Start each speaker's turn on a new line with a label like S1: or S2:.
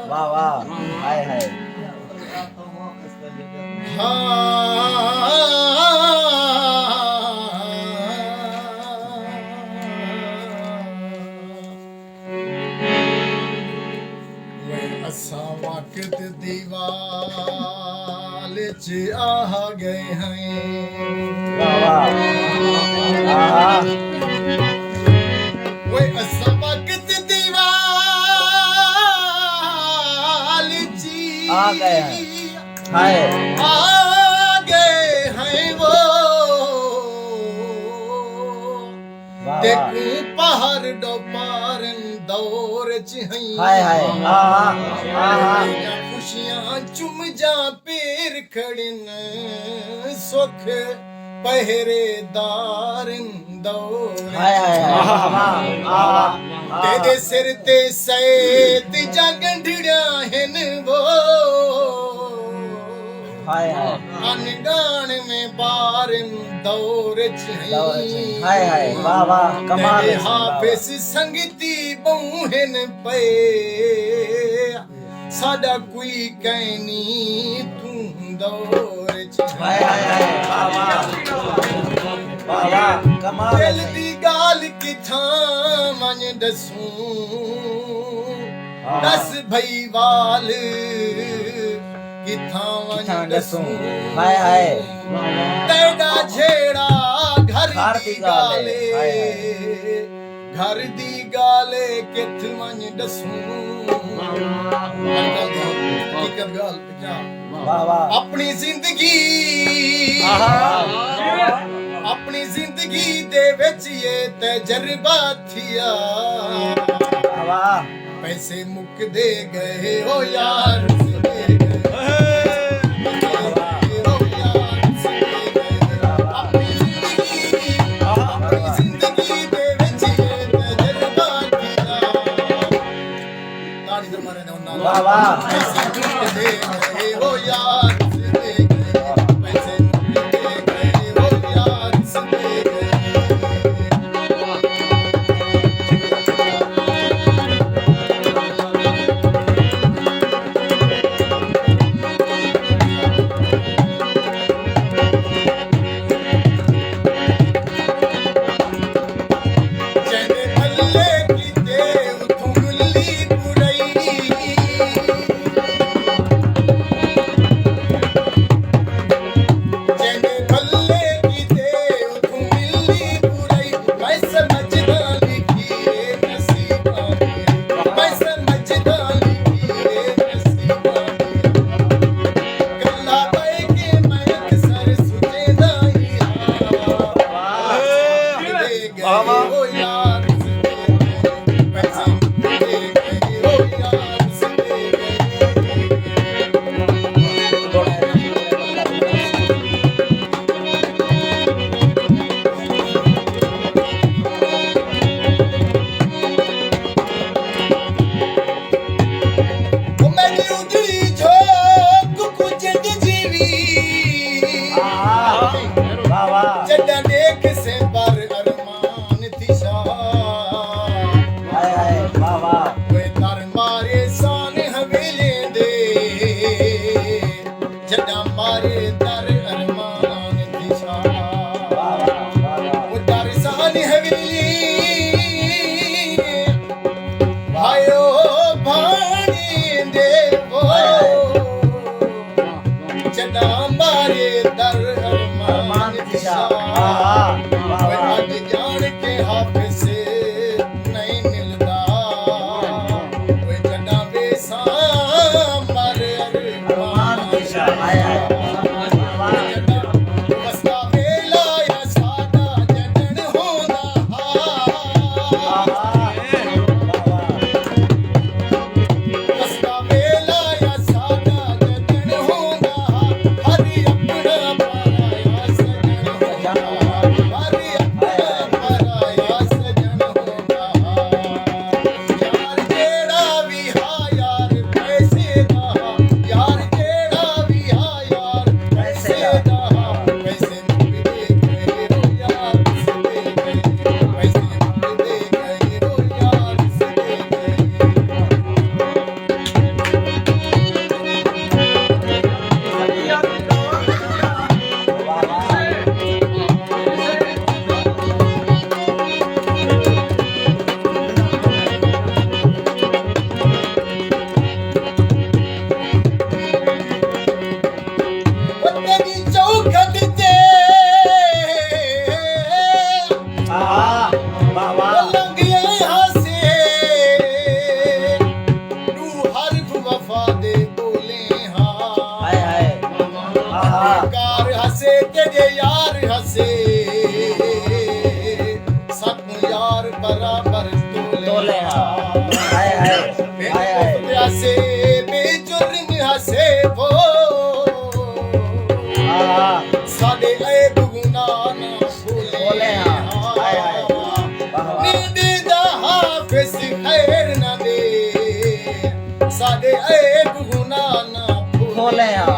S1: ਵਾਹ ਵਾਹ ਹਾਏ ਹਾਏ
S2: असां वक्त दीवाल च आ गए हैं वो असां वक्त दीवाल च
S1: आ गए हैं हाय
S2: आ गए हैं वो देखूं पहाड़ डोपारन दौर च हैं
S1: हाय हाय
S2: खुशियां चुम जा पेर खड़न सुख पहरेदारन दौर
S1: हाय हाय
S2: तेरे सिर ते सैत जा गंढड़िया हन वो
S1: हाय हाय
S2: अनगान में बारन दौर च
S1: हाय हाय वाह वाह कमाल है
S2: हाफिज संगती बहुन पे साडा कोई कहनी तू दौर च
S1: हाय हाय वाह वाह कमाल
S2: दिल दी गाल किथां मन दसूं दस भई वाल किथां मन दसूं
S1: हाय हाय
S2: तेरा छेड़ा घर दी गाले घर दी गाले किथ मन दसूं हकीकत गाल
S1: वाह वाह
S2: अपनी जिंदगी अपनी जिंदगी दे विच ये तजर्बा थिया
S1: वाह
S2: पैसे मुकदे गए ओ यार
S1: वाह वाह
S2: पैसे मुकदे गए ओ यार पैसे मुकदे गए ओ यार ਹਰਫ ਵਫਾ ਦੇ ਬੋਲੇ ਹਾਂ
S1: ਹਾਏ ਹਾਏ ਆਹਾ
S2: ਕਾਰ ਹੱਸੇ ਤੇਰੇ ਯਾਰ ਹੱਸੇ ਸਾਨੂੰ ਯਾਰ ਬਰਾਬਰ ਤੋਲੇ ਹਾਂ
S1: ਹਾਏ ਹਾਏ ਹਾਏ ਹਾਏ
S2: ਹੱਸੇ ਬੇਜੁਰਮ ਹੱਸੇ ਵੋ
S1: ਆਹਾ
S2: ਸਾਡੇ ਐਬ ਗੁਨਾਹ ਨਾ
S1: ਬੋਲੇ ਹਾਂ ਹਾਏ ਹਾਏ ਵਾਹ ਵਾਹ
S2: ਨੀਂਦੇ ਦਾ ਹਾਫਿਜ਼ ਖੈਰ ਨਾ ਦੇ ਸਾਡੇ ਐਬ ਗੁਨਾਹ ਨਾ
S1: ਖੋਲੇ ਹਾਂ